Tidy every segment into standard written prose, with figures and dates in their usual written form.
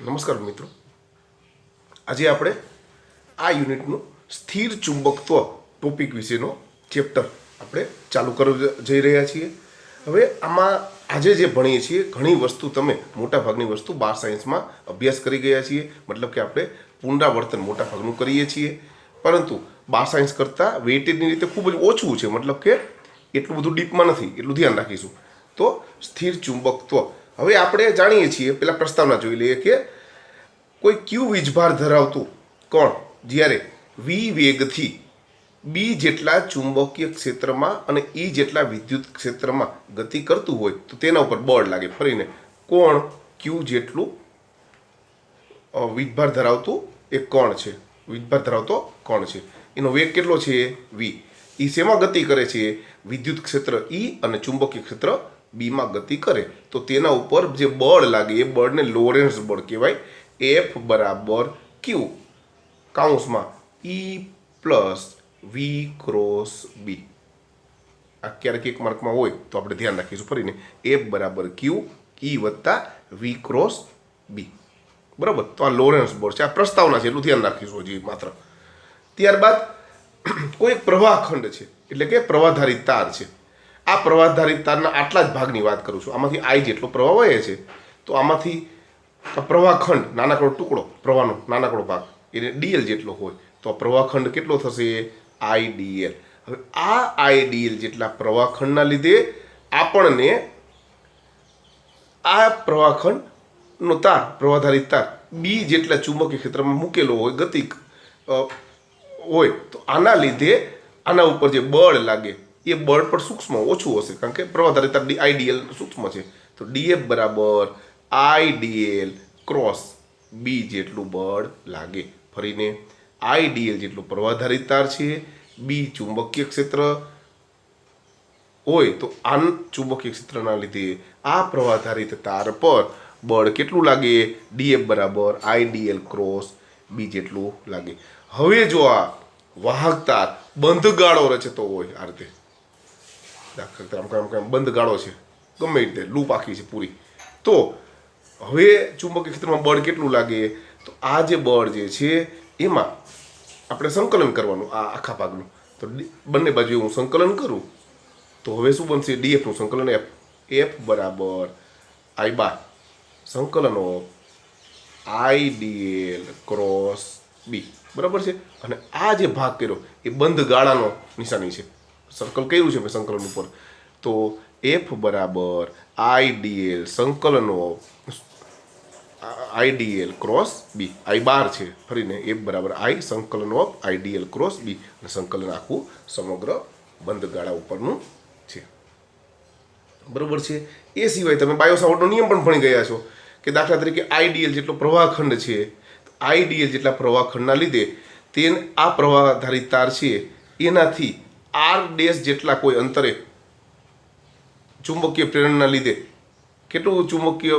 નમસ્કાર મિત્રો, આજે આપણે આ યુનિટનું સ્થિર ચુંબકત્વ ટોપિક વિશેનો ચેપ્ટર આપણે ચાલુ કરવા જઈ રહ્યા છીએ. હવે આમાં આજે જે ભણીએ છીએ ઘણી વસ્તુ તમે મોટાભાગની વસ્તુ 12 સાયન્સમાં અભ્યાસ કરી ગયા છીએ, મતલબ કે આપણે પુનરાવર્તન મોટાભાગનું કરીએ છીએ, પરંતુ 12 સાયન્સ કરતાં વેઇટેજની રીતે ખૂબ જ ઓછું છે, મતલબ કે એટલું બધું ડીપમાં નથી, એટલું ધ્યાન રાખીશું. તો સ્થિર ચુંબકત્વ હવે આપણે જાણીએ છીએ, પહેલાં પ્રસ્તાવના જોઈ લઈએ કે કોઈ ક્યુ વીજભાર ધરાવતું કણ જ્યારે વી વેગથી બી જેટલા ચુંબકીય ક્ષેત્રમાં અને ઈ જેટલા વિદ્યુત ક્ષેત્રમાં ગતિ કરતું હોય તો તેના ઉપર બળ લાગે. ફરીને કોણ ક્યુ જેટલું વીજભાર ધરાવતું એક કણ છે, વીજભાર ધરાવતો કણ છે, એનો વેગ કેટલો છે? વી. એ શેમાં ગતિ કરે છે? વિદ્યુત ક્ષેત્ર ઈ અને ચુંબકીય ક્ષેત્ર બીમાં ગતિ કરે તો તેના ઉપર જે બળ લાગે એ બળને લોરેન્સ બળ કહેવાય. એફ બરાબર ક્યુ કાઉન્સમાં ઈ પ્લસ વી ક્રોસ બી. આ ક્યારેક એક માર્કમાં હોય તો આપણે ધ્યાન રાખીશું. ફરીને એફ બરાબર ક્યુ ઈ વત્તા વી ક્રોસ બી. બરાબર, તો આ લોરેન્સ બળ છે, આ પ્રસ્તાવના છે, એટલું ધ્યાન રાખીશું હજી માત્ર. ત્યારબાદ કોઈ એક પ્રવાહખંડ છે, એટલે કે પ્રવાહધારિત તાર છે. આ પ્રવાહધારિત તારના આટલા જ ભાગની વાત કરું છું. આમાંથી આઈ જેટલો પ્રવાહ વહે છે તો આમાંથી પ્રવાહખંડ નાનકડો ટુકડો, પ્રવાહનો નાનકડો ભાગ એને ડીએલ જેટલો હોય તો પ્રવાહખંડ કેટલો થશે? આઈડીએલ. હવે આ આઈડીએલ જેટલા પ્રવાહખંડના લીધે આપણને આ પ્રવાહખંડનો તાર, પ્રવાહધારિત તાર બી જેટલા ચુંબકીય ક્ષેત્રમાં મૂકેલો હોય, ગતિ હોય, તો આના લીધે આના ઉપર જે બળ લાગે એ બળ પણ સૂક્ષ્મ ઓછું હશે, કારણ કે પ્રવાહધારિત તાર આઈડીએલ સૂક્ષ્મ છે. તો ડીએફ બરાબર આઈડીએલ ક્રોસ બી જેટલું બળ લાગે. ફરીને આઈડીએલ જેટલું પ્રવાહધારિત તાર છે, બી ચુંબકીય ક્ષેત્ર હોય તો આ ચુંબકીય ક્ષેત્રના લીધે આ પ્રવાહધારિત તાર પર બળ કેટલું લાગે? ડીએફ બરાબર આઈડીએલ ક્રોસ બી જેટલું લાગે. હવે જો આ વાહક તાર બંધ ગાળો રચતો હોય, આ રીતે દાખલા બંધ ગાળો છે, ગમે રીતે લૂપ આખી છે પૂરી, તો હવે ચુંબકીય ક્ષેત્રમાં બળ કેટલું લાગે? તો આ જે બળ જે છે એમાં આપણે સંકલન કરવાનું, આ આખા ભાગનું. તો બંને બાજુ હું સંકલન કરું તો હવે શું બનશે? ડીએફનું સંકલન એફ. એફ બરાબર આઈ બાર સંકલન ઓફ આઈડીએલ ક્રોસ બી. બરાબર છે. અને આ જે ભાગ કર્યો એ બંધ ગાળાનો નિશાની છે, સર્કલ કર્યું છે મેં સંકલન ઉપર. તો એફ બરાબર આઈડીએલ સંકલન ઓફ આઈડીએલ ક્રોસ બી. આઈ બાર છે, ફરીને એફ બરાબર આઈ સંકલન ઓફ આઈડીએલ ક્રોસ બી, અને સંકલન આખું સમગ્ર બંધ ગાળા ઉપરનું છે. બરાબર છે. એ સિવાય તમે બાયો સાવર્ટનો નિયમ પણ ભણી ગયા છો કે દાખલા તરીકે આઈડીએલ જેટલો પ્રવાહખંડ છે, આઈડીએલ જેટલા પ્રવાહખંડના લીધે આ પ્રવાહધારિત તાર છે એનાથી આર ડેશ જેટલા કોઈ અંતરે ચુંબકીય પ્રેરણાના લીધે કેટલું ચુંબકીય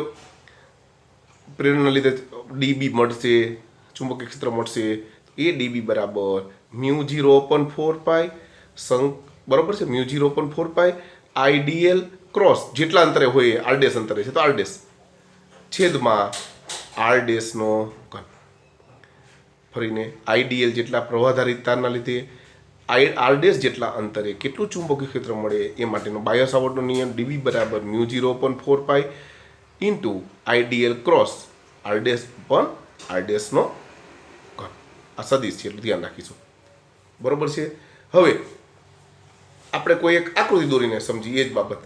પ્રેરણાના લીધે ડીબી મળશે, ચુંબકીય ક્ષેત્ર મળશે. એ ડીબી બરાબર μ0/4π બરાબર છે, μ0/4π આઈડીએલ ક્રોસ જેટલા અંતરે હોય, આર ડેશ અંતરે છે તો આર ડેશ છેદમાં આર ડેશનો ઘન. ફરીને આઈડીએલ જેટલા પ્રવાહધારિત તારના લીધે આર ડેશ જેટલા અંતરે કેટલું ચુંબકીય ક્ષેત્ર મળે એ માટેનો બાયો સાવર્ટનો નિયમ ડીબી બરાબર μ0/4π into IDL cross R dash પણ આર ડેશનો ઘન. આ સદિશ છે, એટલું ધ્યાન રાખીશું. બરોબર છે. હવે આપણે કોઈ એક આકૃતિ દોરીને સમજીએ એ જ બાબત.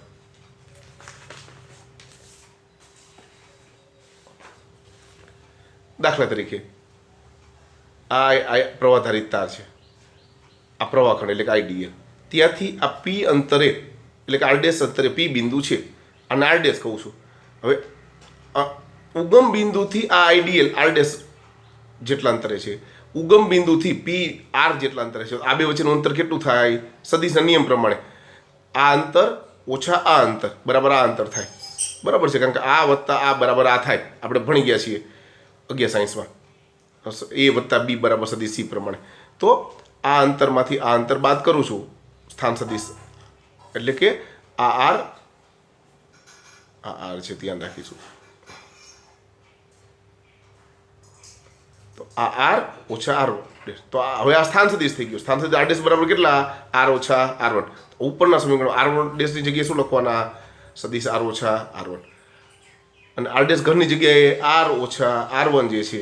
દાખલા તરીકે આ પ્રવાહધારિત તાર છે, આ પ્રવાહખંડ એટલે કે આઈડીએલ, ત્યાંથી આ પી અંતરે એટલે કે આર ડેશ અંતરે પી બિંદુ છે, અને આર ડેશ કહું છું. હવે ઉગમ બિંદુથી આ આઈડીએલ આર ડેશ જેટલા અંતરે છે, ઉગમ બિંદુથી પી આર જેટલા અંતરે છે. આ બે વચ્ચેનું અંતર કેટલું થાય? સદિશના નિયમ પ્રમાણે આ અંતર ઓછા આ અંતર બરાબર આ અંતર થાય. બરાબર છે, કારણ કે આ વત્તા આ બરાબર આ થાય, આપણે ભણી ગયા છીએ 11 સાયન્સમાં. એ વત્તા બી બરાબર સદિશ સી પ્રમાણે. તો આ અંતરમાંથી આ અંતર બાદ કરું છું, સ્થાન સદિશ, એટલે કે આ આર છે, ધ્યાન રાખીશું. આ આર ઓછા આર ડેશ. તો હવે આ સ્થાન સદિશ થઈ ગયું. સ્થાન સદિશ આર ડેશ બરાબર કેટલા? આર ઓછા આર વન. ઉપરના સમીકરણ આર વન ડેશની જગ્યાએ શું લખવાના? સદિશ આર ઓછા આર વન. અને આર ડેશ ઘરની જગ્યાએ આર ઓછા આર વન જે છે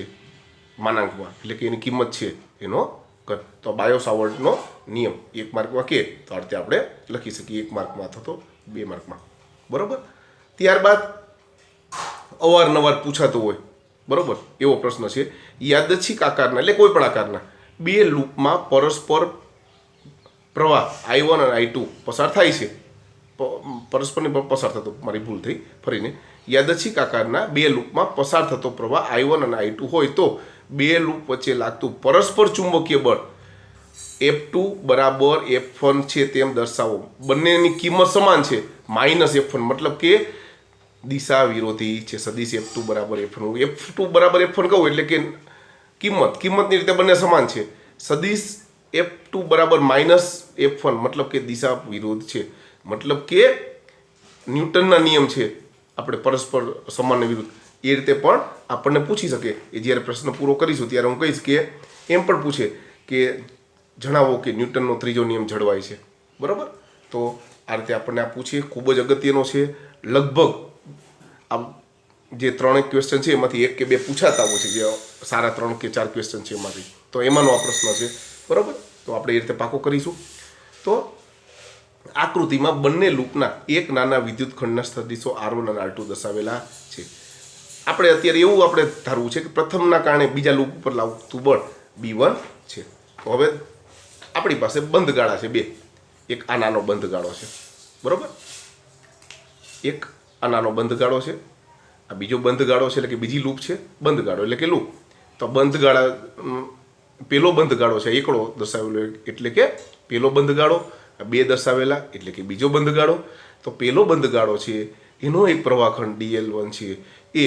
માનાંકમાં, એટલે કે એની કિંમત છે એનો ઘન. તો બાયો સાવર્ટનો નિયમ 1 માર્કમાં કે તો આ રીતે આપણે લખી શકીએ, 1 માર્કમાં અથવા તો 2 માર્કમાં. બરાબર. ત્યારબાદ અવારનવાર પૂછાતો હોય, બરાબર, એવો પ્રશ્ન છે. યાદચ્છિક આકારના એટલે કોઈ પણ આકારના બે લૂપમાં પરસ્પર પ્રવાહ I1 અને I2 પસાર થાય છે. પરસ્પરની પસાર થતો, મારી ભૂલ થઈ, ફરીને. યાદચ્છિક આકારના બે લૂપમાં પસાર થતો પ્રવાહ I1 અને I2 હોય તો બે લૂપ વચ્ચે લાગતું પરસ્પર ચુંબકીય બળ F2 બરાબર F1 છે તેમ દર્શાવો. બંનેની કિંમત સમાન છે, -F1, મતલબ કે દિશા વિરોધી છે. સદિશ F2 બરાબર F1. F2 બરાબર F1 કહું એટલે કે કિંમતની રીતે બંને સમાન છે. સદિશ F2 બરાબર -F1 મતલબ કે દિશા વિરોધ છે. મતલબ કે ન્યૂટનના નિયમ છે આપણે પરસ્પર સમાન વિરુદ્ધ, એ રીતે પણ આપણને પૂછી શકે. એ જ્યારે પ્રશ્ન પૂરો કરીશું ત્યારે હું કહીશ કે એમ પણ પૂછે કે જણાવો કે ન્યૂટનનો ત્રીજો નિયમ જળવાય છે. બરાબર. તો આ રીતે આપણને આ પૂછે, ખૂબ જ અગત્યનો છે. લગભગ આ જે 3 ક્વેશ્ચન છે એમાંથી 1 કે 2 પૂછાતા હોય છે, જે સારા 3 કે 4 ક્વેશ્ચન છે એમાંથી. તો એમાંનો આ પ્રશ્ન છે. બરાબર. તો આપણે એ રીતે પાકો કરીશું. તો આકૃતિમાં બંને લૂપના એક નાના વિદ્યુત ખંડના સદિશો R1 અને R2 દર્શાવેલા છે. આપણે અત્યારે એવું આપણે ધારવું છે કે પ્રથમના કારણે બીજા લૂપ ઉપર લાગતું બળ B1 છે. તો હવે આપણી પાસે બંધ ગાળા છે 2. એક આ નાનો બંધ ગાળો છે, બરાબર, એક આ નાનો બંધ ગાળો છે, આ બીજો બંધ ગાળો છે એટલે કે બીજી લૂપ છે, બંધ ગાળો એટલે કે લૂપ. તો બંધ ગાળા પેલો બંધ ગાળો છે એકડો દર્શાવેલો એટલે કે પેલો બંધ ગાળો, 2 દર્શાવેલા એટલે કે બીજો બંધ ગાળો. તો પેલો બંધ ગાળો છે એનો એક પ્રવાહખંડ dl1 છે, એ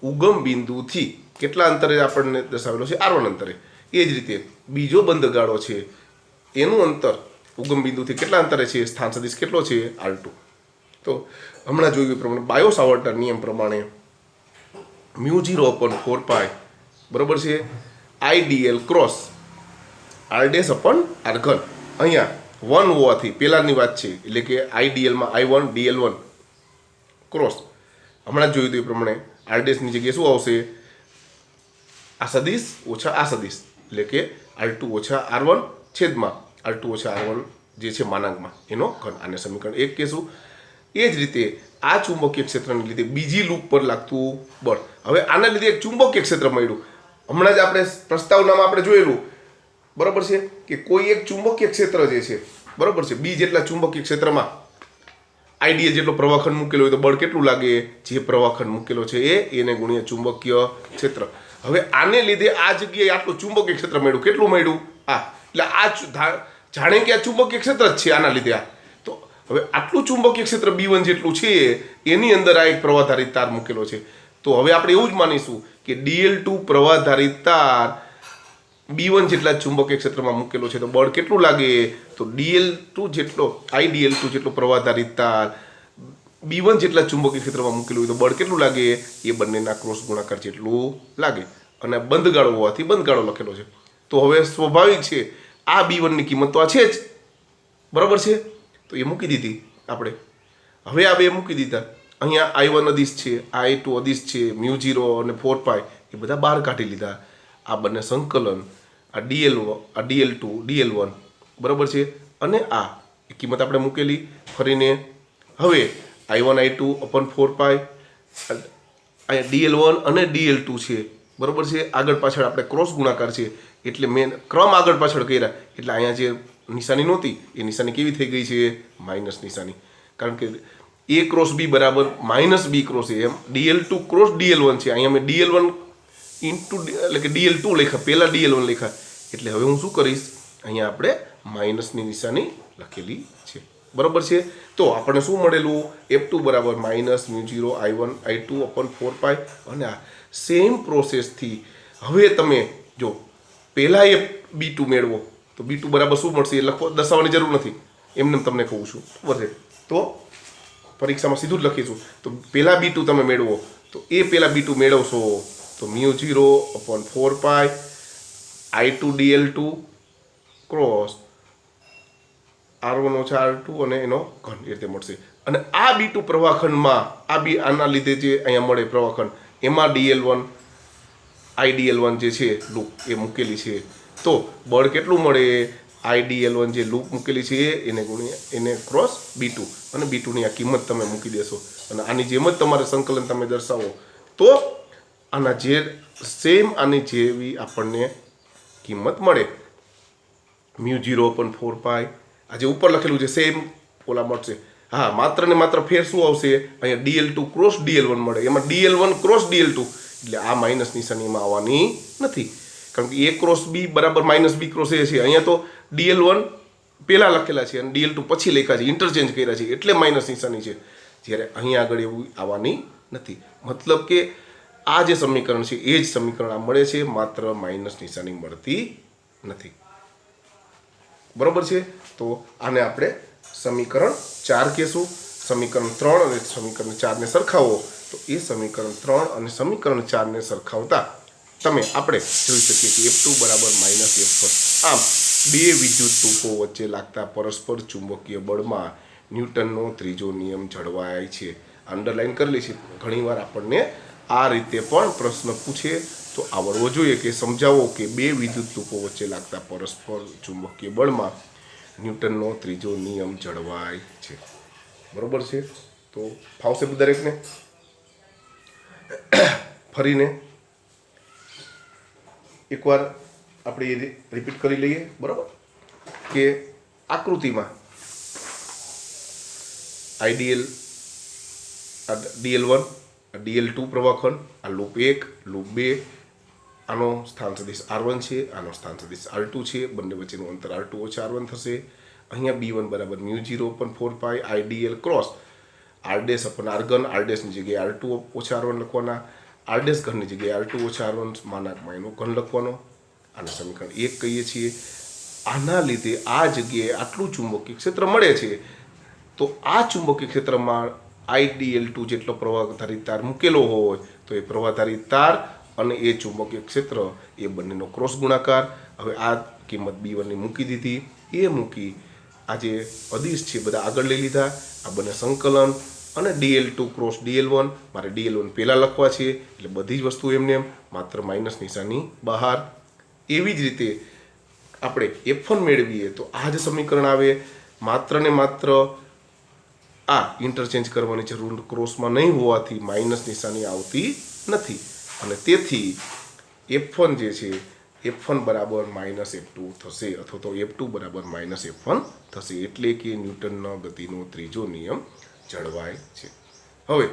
ઉગમ બિંદુથી કેટલા અંતરે આપણને દર્શાવેલો છે? R1 અંતરે. એ જ રીતે બીજો બંધ ગાળો છે એનું અંતર ઉગમ બિંદુથી કેટલા અંતરે છે? સ્થાન સદિશ કેટલો છે? R2. તો હમણાં જોયું પ્રમાણે બાયો સાવર્ટના નિયમ પ્રમાણે μ0/4π બરાબર છે IDL cross R dash upon R ઘન. અહીંયા 1 હોવાથી પહેલાની વાત છે, એટલે કે IDLમાં I1 DL1 ક્રોસ હમણાં જોયું હતું એ પ્રમાણે R ડેશની જગ્યાએ શું આવશે? આ સદિશ ઓછા આ સદિશ, એટલે કે R2 ઓછા R1 છેદમાં R2 ઓછા R1 જે છે માનાંકમાં એનો ઘન. આને સમીકરણ 1 કહેશું. એ જ રીતે આ ચુંબકીય ક્ષેત્રને લીધે બીજી લૂપ પર લાગતું બળ. હવે આના લીધે એક ચુંબકીય ક્ષેત્ર મળ્યું. હમણાં જ આપણે પ્રસ્તાવનામાં આપણે જોયેલું, બરાબર છે, કે કોઈ એક ચુંબકીય ક્ષેત્ર જે છે, બરાબર છે, બી જેટલા ચુંબકીય ક્ષેત્રમાં આઈડીએ જેટલો પ્રવાહખંડ મૂકેલો હોય તો બળ કેટલું લાગે? જે પ્રવાહખંડ મૂકેલો છે એને ગુણ્યા ચુંબકીય ક્ષેત્ર. હવે આને લીધે આ જગ્યાએ આટલું ચુંબકીય ક્ષેત્ર મળ્યું. કેટલું મળ્યું? આ. એટલે આ જાણે કે આ ચુંબકીય ક્ષેત્ર જ છે આના લીધે આ. તો હવે આટલું ચુંબકીય ક્ષેત્ર B1 જેટલું છે એની અંદર આ એક પ્રવાહધારિત તાર મૂકેલો છે. તો હવે આપણે એવું જ માનીશું કે DL2 પ્રવાહધારિત તાર B1 જેટલા ચુંબકીય ક્ષેત્રમાં મૂકેલો છે તો બળ કેટલું લાગે? તો DL2 જેટલો IDL2 જેટલો પ્રવાહધારિત તાર B1 જેટલા ચુંબકીય ક્ષેત્રમાં મૂકેલું હોય તો બળ કેટલું લાગે? એ બંનેના ક્રોસ ગુણાકાર જેટલું લાગે. અને બંધ ગાળો હોવાથી બંધ ગાળો લખેલો છે. તો હવે સ્વાભાવિક છે આ B1 ની કિંમત તો આ છે જ, બરાબર છે, તો એ મૂકી દીધી આપણે. હવે આ બે મૂકી દીધા. અહીંયા I1 અદિશ છે, I2 અદિશ છે, μ0 અને 4π એ બધા બહાર કાઢી લીધા. આ બંને સંકલન, આ DL2 DL1, બરાબર છે, અને આ કિંમત આપણે મૂકેલી ફરીને. હવે I1 I2 અપન 4π અહીંયા DL1 અને DL2 છે, બરાબર છે. આગળ પાછળ આપણે ક્રોસ ગુણાકાર છે એટલે મેં ક્રમ આગળ પાછળ કર્યા એટલે અહીંયા જે નિશાની નહોતી એ નિશાની કેવી થઈ ગઈ છે? માઇનસ નિશાની. કારણ કે A ક્રોસ B બરાબર -B ક્રોસ A, એમ DL2 ક્રોસ DL1 છે. અહીંયા મેં DL1 ઇન્ટુ એટલે કે DL2 લખ્યા, પહેલાં DL1 લખ્યા. એટલે હવે હું શું કરીશ? અહીંયા આપણે માઇનસની નિશાની લખેલી છે, બરાબર છે. તો આપણને શું મળેલું? F2 બરાબર -μ0 I1 I2 અપન 4π. અને આ સેમ પ્રોસેસથી હવે તમે જો પહેલાં એ B2 મેળવો તો B2 બરાબર શું મળશે? એ દર્શાવવાની જરૂર નથી, એમને તમને કહું છું, બરાબર છે. તો પરીક્ષામાં સીધું જ લખીશું. તો પહેલાં B2 તમે મેળવો તો એ પહેલાં B2 મેળવશો તો μ0 અપન 4π I2dl2 ક્રોસ R1 ઓછા R2 અને એનો ઘન એ રીતે મળશે. અને આ B2 પ્રવાહખંડમાં આના લીધે જે અહીંયા મળે પ્રવાહખંડ એમાં dl1 idl1 જે છે લૂપ એ મૂકેલી છે. તો બળ કેટલું મળે? idl1 જે લૂપ મૂકેલી છે એને ક્રોસ B2 અને B2 ની આ કિંમત તમે મૂકી દેશો અને આની જેમ જ તમારે સંકલન તમે દર્શાવો તો આના જે સેમ આની જેવી આપણને કિંમત મળે. μ0/4π આ જે ઉપર લખેલું છે સેમ ઓલા મળશે. હા, માત્ર ને માત્ર ફેર શું આવશે? અહીંયા dl2 ક્રોસ dl1 મળે, એમાં dl1 ક્રોસ dl2 એટલે આ માઇનસ નિશાનીમાં આવવાની નથી કારણ કે a ક્રોસ b બરાબર માઇનસ b ક્રોસ a છે. અહીંયા તો dl1 પહેલા લખેલા છે અને dl2 પછી લખ્યા છે, ઇન્ટરચેન્જ કર્યા છે એટલે માઇનસ નિશાની છે. જ્યારે અહીંયા આગળ એવું આવવાની નથી. મતલબ કે આ જે સમીકરણ છે એ જ સમીકરણ આ મળે છે, માત્ર માઇનસ નિશાની મળતી નથી. બરોબર છે? તો આને આપણે સમીકરણ 4 કહેશું. સમીકરણ 3 અને સમીકરણ 4 ને સરખાવો તો એ સમીકરણ 3 અને સમીકરણ 4 ને સરખાવતા આપણે જોઈ શકીએ કે F2 બરાબર -F1. આમ બે વિદ્યુત તૂકો વચ્ચે લાગતા પરસ્પર ચુંબકીય બળમાં ન્યૂટનનો ત્રીજો નિયમ જળવાય છે. અંડરલાઈન કરેલી છે. ઘણીવાર આપણને આ રીતે પણ પ્રશ્ન પૂછે તો આવડવો જોઈએ કે સમજાવો કે બે વિદ્યુત તૂકો વચ્ચે લાગતા પરસ્પર ચુંબકીય બળમાં ન્યૂટનનો ત્રીજો નિયમ જળવાય છે. બરોબર છે? તો ફાવશે દરેકને? ફરીને એકવાર આપણે રિપીટ કરી લઈએ. બરાબર? કે આકૃતિમાં આઈડીએલ dl1 dl2 પ્રવાહખંડ, આ લૂપ 1 લૂપ 2, આનો સ્થાન સદિશ R1 છે, આનો સ્થાન સદિશ R2 છે, બંને વચ્ચેનું અંતર R2 ઓછા R1 થશે. અહીંયા B1 બરાબર μ0/4π idl cross R' upon R ઘન, R' ની જગ્યાએ R2 ઓછા R1 લખવાના, R' ઘનની જગ્યાએ R2 ઓછા R1 માનાંકમાં એનો ઘન લખવાનો. આને સમીકરણ 1 કહીએ છીએ. આના લીધે આ જગ્યાએ આટલું ચુંબકીય ક્ષેત્ર મળે છે. તો આ ચુંબકીય ક્ષેત્રમાં idl2 જેટલો પ્રવાહધારી તાર મૂકેલો હોય તો એ પ્રવાહધારી તાર અને એ ચુંબકીય ક્ષેત્ર એ બંનેનો ક્રોસ ગુણાકાર. હવે આ કિંમત B1 ની મૂકી દીધી. એ મૂકી આ જે અદિશ છે બધા આગળ લઈ લીધા. આ બંને સંકલન અને dl2 ક્રોસ dl1, મારે dl1 પહેલાં લખવા છે એટલે બધી જ વસ્તુ એમને માત્ર માઇનસ નિશાની બહાર. એવી જ રીતે આપણે F1 મેળવીએ તો આ જ સમીકરણ આવે. માત્ર ને માત્ર આ ઇન્ટરચેન્જ કરવાની જરૂર ક્રોસમાં નહીં હોવાથી માઇનસ નિશાની આવતી નથી અને તેથી F1 જે છે F1 બરાબર -F2 થશે અથવા તો F2 બરાબર -F1 થશે. એટલે કે ન્યૂટનના ગતિનો ત્રીજો નિયમ જળવાય છે. હવે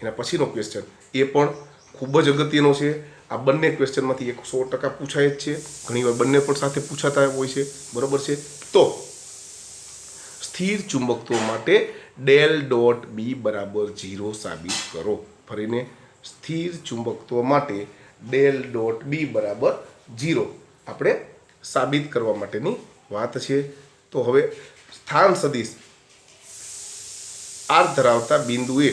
એના પછીનો ક્વેશ્ચન એ પણ ખૂબ જ અગત્યનો છે. આ બંને ક્વેશ્ચનમાંથી 100% પૂછાય જ છે. ઘણીવાર બંને પણ સાથે પૂછાતા હોય છે. બરોબર છે? તો સ્થિર ચુંબકત્વ માટે ડેલ ડોટ બી બરાબર 0 સાબિત કરો. ફરીને સ્થિર ચુંબકત્વ માટે ડેલ ડોટ બી બરાબર 0 આપણે સાબિત કરવા માટેની વાત છે. તો હવે સ્થાન સદિશ R ધરાવતા બિંદુએ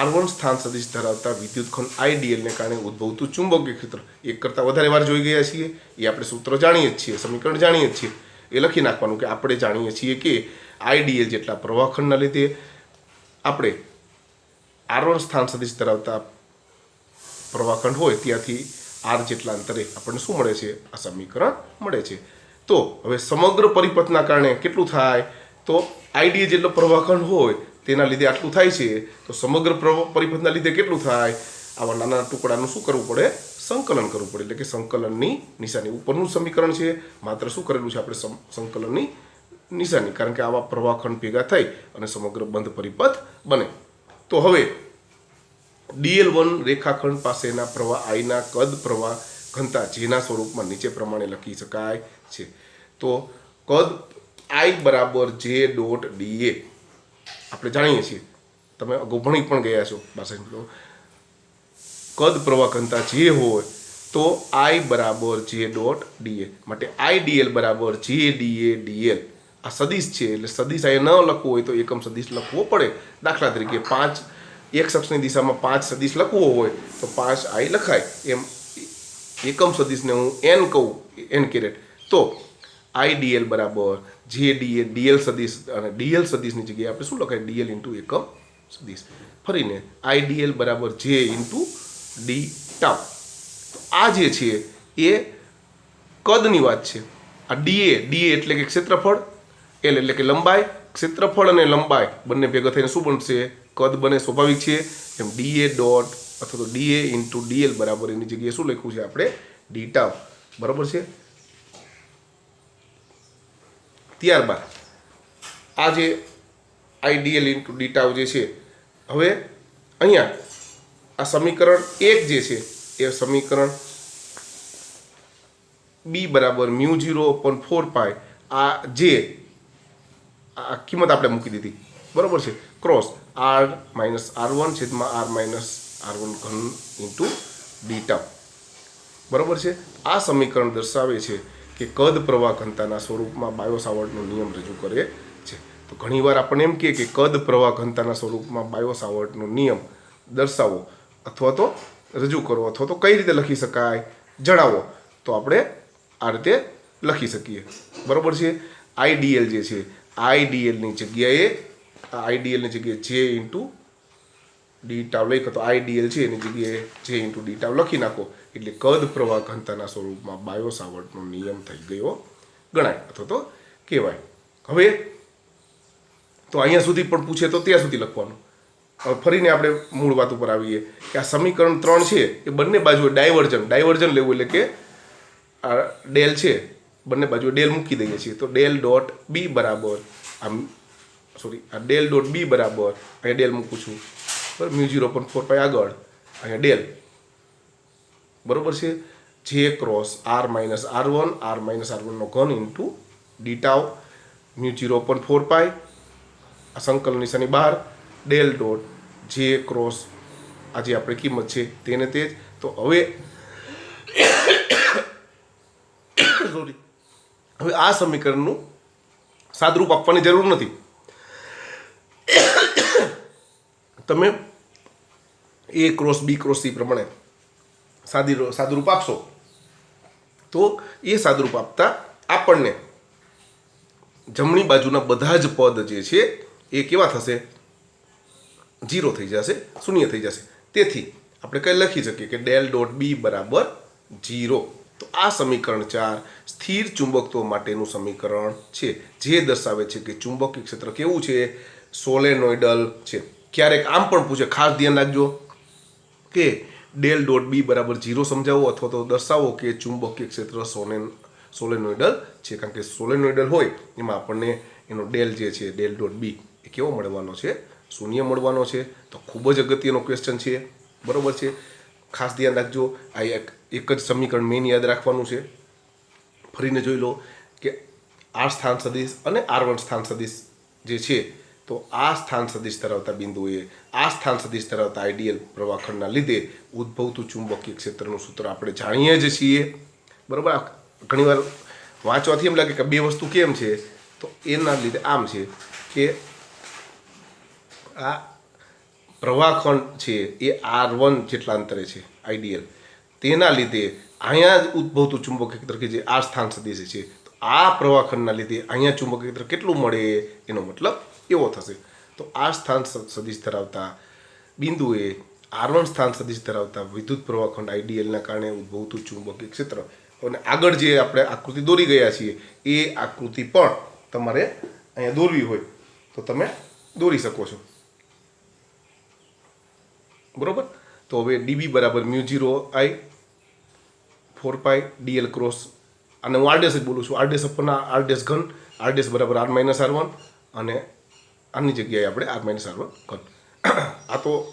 R1 સ્થાન સદિશ ધરાવતા વિદ્યુતખંડ IDL ને કારણે ઉદ્ભવતું ચુંબકીય ક્ષેત્ર એક કરતાં વધારે વાર જોઈ ગયા છીએ. એ આપણે સૂત્ર જાણીએ જ છીએ, સમીકરણ જાણીએ જ છીએ. એ લખી નાખવાનું કે આપણે જાણીએ છીએ કે IDL જેટલા પ્રવાહખંડના લીધે આપણે R1 સ્થાન સદિશ ધરાવતા પ્રવાહખંડ હોય ત્યાંથી R જેટલા અંતરે આપણને શું મળે છે? આ સમીકરણ મળે છે. તો હવે સમગ્ર પરિપથના કારણે કેટલું થાય? તો IDL જેટલો પ્રવાહખંડ હોય તેના લીધે આટલું થાય છે. તો સમગ્ર પરિપથના લીધે કેટલું થાય? આવા નાના ટુકડાનું શું કરવું પડે? સંકલન કરવું પડે. એટલે કે સંકલનની નિશાની ઉપરનું સમીકરણ છે, માત્ર શું કરેલું છે આપણે? સંકલનની નિશાની. કારણ કે આવા પ્રવાહખંડ ભેગા થઈ અને સમગ્ર બંધ પરિપથ બને. તો હવે dl1 રેખાખંડ પાસેના પ્રવાહ Iના કદ પ્રવાહ ઘનતા જેના સ્વરૂપમાં નીચે પ્રમાણે લખી શકાય છે. તો કદ I બરાબર J ડોટ dA આપણે જાણીએ છીએ, તમે અગાઉ ભણી પણ ગયા છો. કદ પ્રવાહ ઘનતા જે હોય તો I બરાબર J ડોટ dA માટે IDL બરાબર J dA dL. આ સદિશ છે એટલે સદિશ અહીંયા ન લખવો હોય તો એકમ સદિશ લખવો પડે. દાખલા તરીકે 5 x અક્ષની દિશામાં 5 સદિશ લખવો હોય તો 5I લખાય. એમ એકમ સદિશને હું એન કહું એન કેરેટ તો આઈડીએલ બરાબર જે ડીએ ડીએલ સદિશ અને ડીએલ સદિશની જગ્યાએ આપણે શું લખાય ડીએલ ઇન્ટુ એકમ સદિશ ફરીને આઈડીએલ બરાબર જે ઇન્ટુ ડી ટાઉ આ જે છે એ કદની વાત છે આ ડીએ એટલે કે ક્ષેત્રફળ એલ એટલે કે લંબાઈ ક્ષેત્રફળ અને લંબાઈ બંને ભેગા થઈને શું બનશે કદ બને સ્વાભાવિક છે એમ ડીએ ડોટ અથવા તો ડીએ ઇન્ટુ ડીએલ બરાબર એની જગ્યાએ શું લખ્યું છે આપણે ડી ટાઉ બરાબર છે ત્યારબાદ આ જે આઈડીએલ ઇન્ટુ ડી ટાઉ જે છે હવે અહીંયા આ સમીકરણ 1 જે છે એ સમીકરણ બી બરાબર μ0/4 આ જે આ કિંમત આપણે મૂકી દીધી બરાબર છે ક્રોસ r - r1 છેદમાં r - r1 ઘન ઇન્ટુ ડી ટાઉ બરાબર છે આ સમીકરણ દર્શાવે છે કે કદ પ્રવાહ ઘનતાના સ્વરૂપમાં બાયો-સાવર્ટનો નિયમ રજૂ કરે છે તો ઘણીવાર આપણને એમ કહે કે કદ પ્રવાહ ઘનતાના સ્વરૂપમાં બાયો-સાવર્ટનો નિયમ દર્શાવો અથવા તો રજૂ કરો અથવા તો કઈ રીતે લખી શકાય જણાવો તો આપણે આ રીતે લખી શકીએ બરાબર છે આઈડીએલ જે છે આઈડીએલની જગ્યાએ આઈડીએલની જગ્યાએ જે ઇન્ટુ ડી ટાઉ લખો તો આઈડીએલ છે એની જગ્યાએ જે ઇન્ટુ ડી ટાઉ લખી નાખો એટલે કદ પ્રવાહ ઘનતાના સ્વરૂપમાં બાયો-સાવર્ટનો નિયમ થઈ ગયો ગણાય અથવા તો કહેવાય હવે તો અહીંયા સુધી પણ પૂછે તો ત્યાં સુધી લખવાનું હવે ફરીને આપણે મૂળ વાત ઉપર આવીએ કે આ સમીકરણ 3 છે એ બંને બાજુએ ડાયવર્જન લેવું એટલે કે આ ડેલ છે બંને બાજુએ ડેલ મૂકી દઈએ છીએ તો ડેલ ડોટ બી બરાબર આ ડેલ ડોટ બી બરાબર અહીંયા ડેલ મૂકું છું બરાબર μ0/4 આગળ અહીંયા ડેલ બરાબર છે જે ક્રોસ r - r1 નો ઘન ઇન્ટુ ડી ટાઉ μ0/4 આ સંકલન નિશાની બહાર ડેલ ડોટ જે ક્રોસ આ જે આપણી કિંમત છે તેને તે જ તો હવે હવે આ સમીકરણનું સાદરૂપ આપવાની જરૂર નથી તમે એ ક્રોસ બી ક્રોસ સી પ્રમાણે સાદુરૂપ આપશો તો એ સાદુરૂપ આપતા આપણને જમણી બાજુના બધા જ પદ જે છે એ કેવા થશે 0 થઈ જશે શૂન્ય થઈ જશે તેથી આપણે કઈ લખી શકીએ કે ડેલ ડોટ બી બરાબર 0 તો આ સમીકરણ 4 સ્થિર ચુંબકત્વ માટેનું સમીકરણ છે જે દર્શાવે છે કે ચુંબકીય ક્ષેત્ર કેવું છે સોલેનોઇડલ છે ક્યારેક આમ પણ પૂછે ખાસ ધ્યાન રાખજો કે ડેલ ડોટ બી બરાબર 0 સમજાવો અથવા તો દર્શાવો કે ચુંબકીય ક્ષેત્ર સોલેનોઇડલ છે કારણ કે સોલેનોઇડલ હોય એમાં આપણને એનો ડેલ જે છે ડેલ ડોટ બી એ કેવો મળવાનો છે શૂન્ય મળવાનો છે તો ખૂબ જ અગત્યનો ક્વેશ્ચન છે બરાબર છે ખાસ ધ્યાન રાખજો આ એક જ સમીકરણ મેઇન યાદ રાખવાનું છે ફરીને જોઈ લો કે r સ્થાન સદિશ અને r1 સ્થાન સદિશ જે છે તો આ સ્થાન સદિશ ધરાવતા બિંદુએ આ સ્થાન સદિશ ધરાવતા આઈડિયલ પ્રવાહખંડના લીધે ઉદ્ભવતું ચુંબકીય ક્ષેત્રનું સૂત્ર આપણે જાણીએ જ છીએ બરાબર ઘણીવાર વાંચવાથી એમ લાગે કે બે વસ્તુ કેમ છે તો એના લીધે આમ છે કે આ પ્રવાહખંડ છે એ r1 જેટલા અંતરે છે આઈડિયલ તેના લીધે અહીંયા જ ઉદ્ભવતું ચુંબકીય ક્ષેત્ર કે જે આ સ્થાન સદિશ છે તો આ પ્રવાહખંડના લીધે અહીંયા ચુંબકીય ક્ષેત્ર કેટલું મળે એનો મતલબ એવો થશે તો આ સ્થાન સદિશ ધરાવતા બિંદુએ r1 સ્થાન સદિશ ધરાવતા વિદ્યુત પ્રવાહખંડ આઈડીએલના કારણે ઉદ્ભવતું ચુંબકીય ક્ષેત્ર અને આગળ જે આપણે આકૃતિ દોરી ગયા છીએ એ આકૃતિ પણ તમારે અહીંયા દોરવી હોય તો તમે દોરી શકો છો બરોબર તો હવે ડીબી બરાબર μ0I/4 dl ક્રોસ અને હું r' જ બોલું છું r' અપરના r' ઘન r' બરાબર r - r1 અને આની જગ્યાએ આપણે r - r1 ઘન આ તો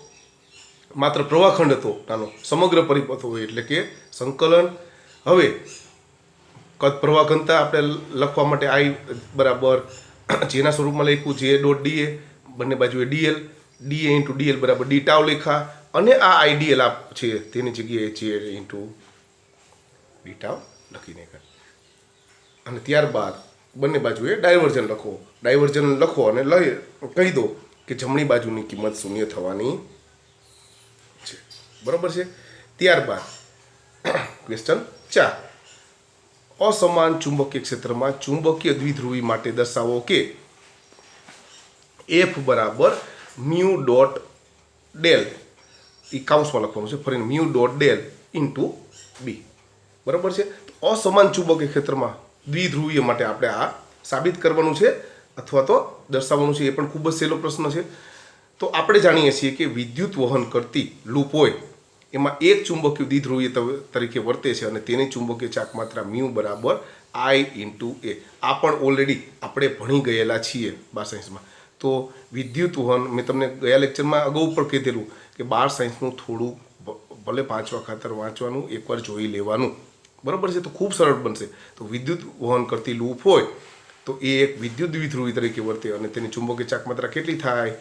માત્ર પ્રવાહખંડ હતો નાનો સમગ્ર પરિપથ હોય એટલે કે સંકલન હવે કદ પ્રવાહ ઘનતા આપણે લખવા માટે I બરાબર જેના સ્વરૂપમાં લખ્યું જે ડોટ ડીએ બંને બાજુએ ડીએલ ડીએ ઇન્ટુ ડીએલ બરાબર ડી ટાઉ લખ્યા અને આ આઈડીએલ આપ છે તેની જગ્યાએ જે ઇન્ટુ ડી ટાઉ લખી નાખ્યા અને ત્યારબાદ બંને બાજુએ ડાયવર્જન લખો અને કહી દો કે જમણી બાજુની કિંમત શૂન્ય થવાની છે બરાબર છે ત્યારબાદ ક્વેશ્ચન 4 અસમાન ચુંબકીય ક્ષેત્રમાં ચુંબકીય દ્વિધ્રુવી માટે દર્શાવો કે F બરાબર મ્યુ ડોટ ડેલ, એ કાઉન્સમાં લખવાનું છે ફરીને mu dot del into B. બરાબર છે. તો અસમાન ચુંબકીય ક્ષેત્રમાં દ્વિધ્રુવીય માટે આપણે આ સાબિત કરવાનું છે અથવા તો દર્શાવવાનું છે. એ પણ ખૂબ જ સહેલો પ્રશ્ન છે. તો આપણે જાણીએ છીએ કે વિદ્યુત વહન કરતી લૂપ હોય એમાં એક ચુંબકીય દ્વિધ્રુવીય તરીકે વર્તે છે અને તેની ચુંબકીય ચાક માત્રા મ્યુ બરાબર I ઇન્ટુ એ. આ પણ ઓલરેડી આપણે ભણી ગયેલા છીએ 12 સાયન્સમાં. તો વિદ્યુત વહન મેં તમને ગયા લેક્ચરમાં અગાઉ પણ કીધેલું કે 12 સાયન્સનું થોડું ભલે 5 વખત વાંચવાનું, એકવાર જોઈ લેવાનું. બરાબર છે. તો ખૂબ સરળ બનશે. તો વિદ્યુત વહન કરતી લૂપ હોય તો એ એક વિદ્યુત દ્વિધ્રુવી તરીકે વર્તે અને તેની ચુંબકીય ચાક માત્રા કેટલી થાય?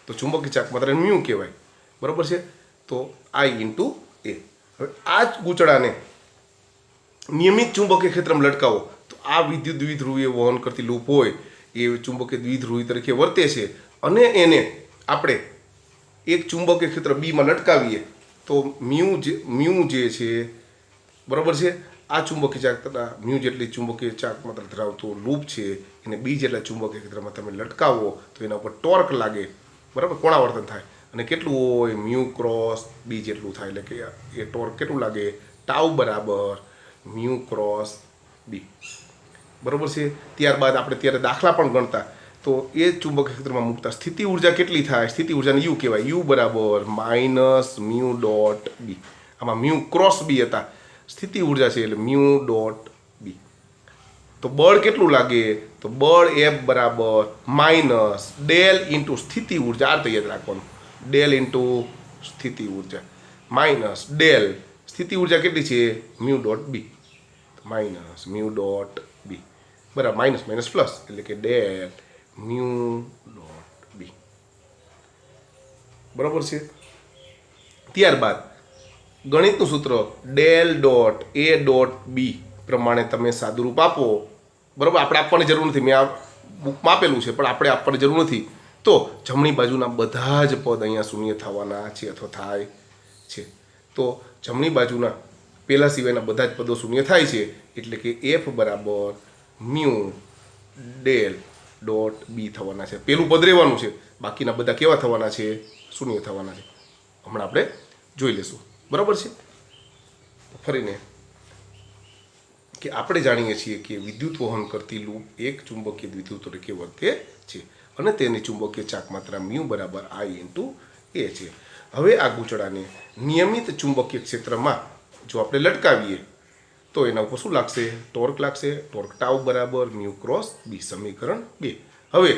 તો ચુંબકીય ચાક માત્રા મ્યુ કહેવાય. બરાબર છે. તો I ઇન્ટુ એ. હવે આ જ ગૂંચળાને નિયમિત ચુંબકીય ક્ષેત્રમાં લટકાવો તો આ વિદ્યુત દ્વિધ્રુવીય વહન કરતી લૂપ હોય એ ચુંબકીય દ્વિધ્રુવી તરીકે વર્તે છે અને એને આપણે એક ચુંબકીય ક્ષેત્ર બીમાં લટકાવીએ તો મ્યુ જે છે, બરાબર છે, આ ચુંબકીય ચાક મ્યુ જેટલી ચુંબકીય ચાક માત્રા ધરાવતો લૂપ છે એને બી જેટલા ચુંબકીય ક્ષેત્રમાં તમે લટકાવો તો એના ઉપર ટોર્ક લાગે. બરાબર, કોણાવર્તન થાય અને કેટલું હોય? મ્યુ ક્રોસ બી જેટલું થાય. એટલે કે એ ટોર્ક કેટલું લાગે? ટાઉ બરાબર મ્યુ ક્રોસ બી. બરાબર છે. ત્યારબાદ આપણે ત્યારે દાખલા પણ ગણતા તો એ ચુંબકીય ક્ષેત્રમાં મૂકતા સ્થિતિ ઉર્જા કેટલી થાય? સ્થિતિ ઉર્જાને યુ કહેવાય. યુ બરાબર માઇનસ મ્યુ ડોટ બી. આમાં મ્યુ ક્રોસ બી હતા, સ્થિતિ ઉર્જા છે એટલે મ્યુ ડોટ બી. તો બળ કેટલું લાગે? તો બળ F બરાબર માઇનસ ડેલ ઇન્ટુ સ્થિતિ ઉર્જા. આ તો યાદ રાખવાનું, ડેલ ઇન્ટુ સ્થિતિ ઉર્જા માઇનસ ડેલ સ્થિતિ ઉર્જા કેટલી છે? Mu dot B. Minus mu dot B બરાબર માઇનસ માઇનસ પ્લસ એટલે કે ડેલ મ્યુ ડોટ બી. બરાબર છે. ત્યારબાદ ગણિતનું સૂત્ર del dot A dot B પ્રમાણે તમે સાદુરૂપ આપો. બરાબર, આપણે આપવાની જરૂર નથી, મેં આ બુકમાં આપેલું છે પણ આપણે આપવાની જરૂર નથી. તો જમણી બાજુના બધા જ પદ અહીંયા શૂન્ય થવાના છે અથવા થાય છે. તો જમણી બાજુના પહેલા સિવાયના બધા જ પદો શૂન્ય થાય છે એટલે કે F બરાબર મ્યુ ડેલ ડોટ બી થવાના છે. પહેલું પદ રહેવાનું છે, બાકીના બધા કેવા થવાના છે? શૂન્ય થવાના છે. હમણાં આપણે જોઈ લેશું. બરાબર છે. ફરીને કે આપણે જાણીએ છીએ કે વિદ્યુત વહન કરતી લૂપ એક ચુંબકીય દ્વિધ્રુવ તરીકે વર્તે છે અને તેની ચુંબકીય ચાક માત્રા મ્યુ બરાબર I ઇન્ટુ એ છે. હવે આ ગૂંચળાને નિયમિત ચુંબકીય ક્ષેત્રમાં જો આપણે લટકાવીએ તો એના ઉપર શું લાગશે? ટોર્ક લાગશે. ટોર્ક ટાઉ બરાબર મ્યુ ક્રોસ બી. સમીકરણ 2. હવે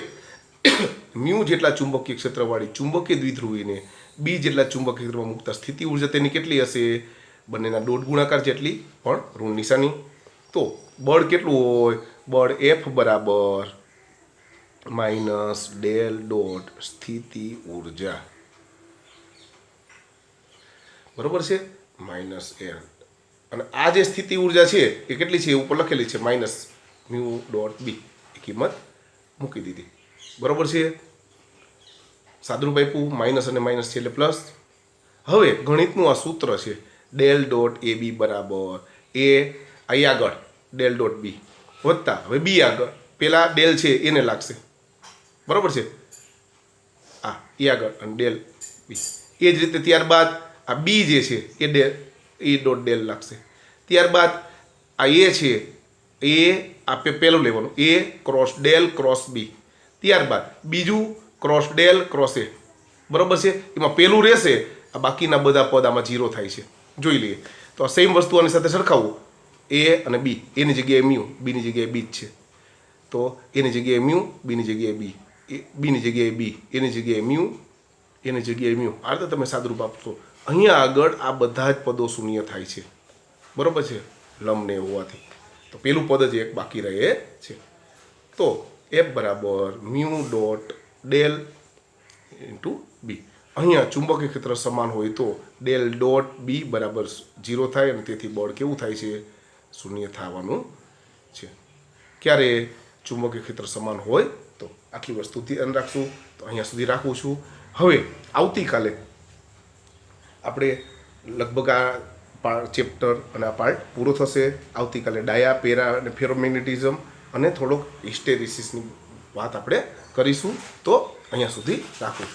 મ્યુ જેટલા ચુંબકીય ક્ષેત્રવાળી ચુંબકીય દ્વિધ્રુવીને બી જેટલા ચુંબકીય ક્ષેત્રમાં મૂકતા સ્થિતિ ઉર્જા તેની કેટલી હશે? બંનેના ડોટ ગુણાકાર જેટલી, પણ ઋણ નિશાની. તો બળ કેટલું હોય? બળ F બરાબર માઇનસ ડેલ ડોટ સ્થિતિ ઉર્જા. બરાબર છે, માઇનસ એલ. અને આ જે સ્થિતિ ઉર્જા છે એ કેટલી છે? ઉપર લખેલી છે માઇનસ મ્યુ ડોટ બી. એ કિંમત મૂકી દીધી. બરાબર છે. સાદુરૂપ આપ્યું, માઇનસ અને માઇનસ છે એટલે પ્લસ. હવે ગણિતનું આ સૂત્ર છે ડેલ ડોટ એ બી બરાબર એ અહીં આગળ ડેલ ડોટ બી વત્તા હવે બી આગળ પેલા ડેલ છે એને લાગશે. બરાબર છે. આ એ આગળ અને ડેલ બી. એ જ રીતે ત્યારબાદ આ બી જે છે એ ડેલ એ ડોટ ડેલ લાગશે. ત્યારબાદ આ એ છે એ આપે પહેલું લેવાનું એ ક્રોસ ડેલ ક્રોસ બી. ત્યારબાદ બીજું ક્રોસ ડેલ ક્રોસ એ. બરાબર છે. એમાં પહેલું રહેશે, આ બાકીના બધા પદ આમાં 0 થાય છે. જોઈ લઈએ તો આ સેમ વસ્તુ આની સાથે સરખાવવું. એ અને બી, એની જગ્યાએ મ્યુ, બીની જગ્યાએ બી જ છે. તો એની જગ્યાએ મ્યુ, બીની જગ્યાએ બી, બીની જગ્યાએ બી, એની જગ્યાએ મ્યુ, એની જગ્યાએ મ્યુ. આ રીતે તમે સાદુરૂપ આપશો. અહીંયા આગળ આ બધા જ પદો શૂન્ય થાય છે. બરાબર છે, લંબને હોવાથી. તો પેલું પદ જ એક બાકી રહે છે. તો F બરાબર mu dot del into B. અહીંયા ચુંબકીય ક્ષેત્ર સમાન હોય તો ડેલ ડોટ બી બરાબર 0 થાય અને તેથી બળ કેવું થાય છે? શૂન્ય થવાનું છે. ક્યારે? ચુંબકીય ક્ષેત્ર સમાન હોય તો. આટલી વસ્તુ ધ્યાન રાખશું. તો અહીંયા સુધી રાખું છું. હવે આવતીકાલે આપણે લગભગ આ ચેપ્ટર અને આ પાર્ટ પૂરો થશે. આવતીકાલે ડાયા, પેરા અને ફેરોમેગ્નેટિઝમ અને થોડોક હિસ્ટેરિસિસની વાત આપણે કરીશું. તો અહીંયા સુધી રાખું છું.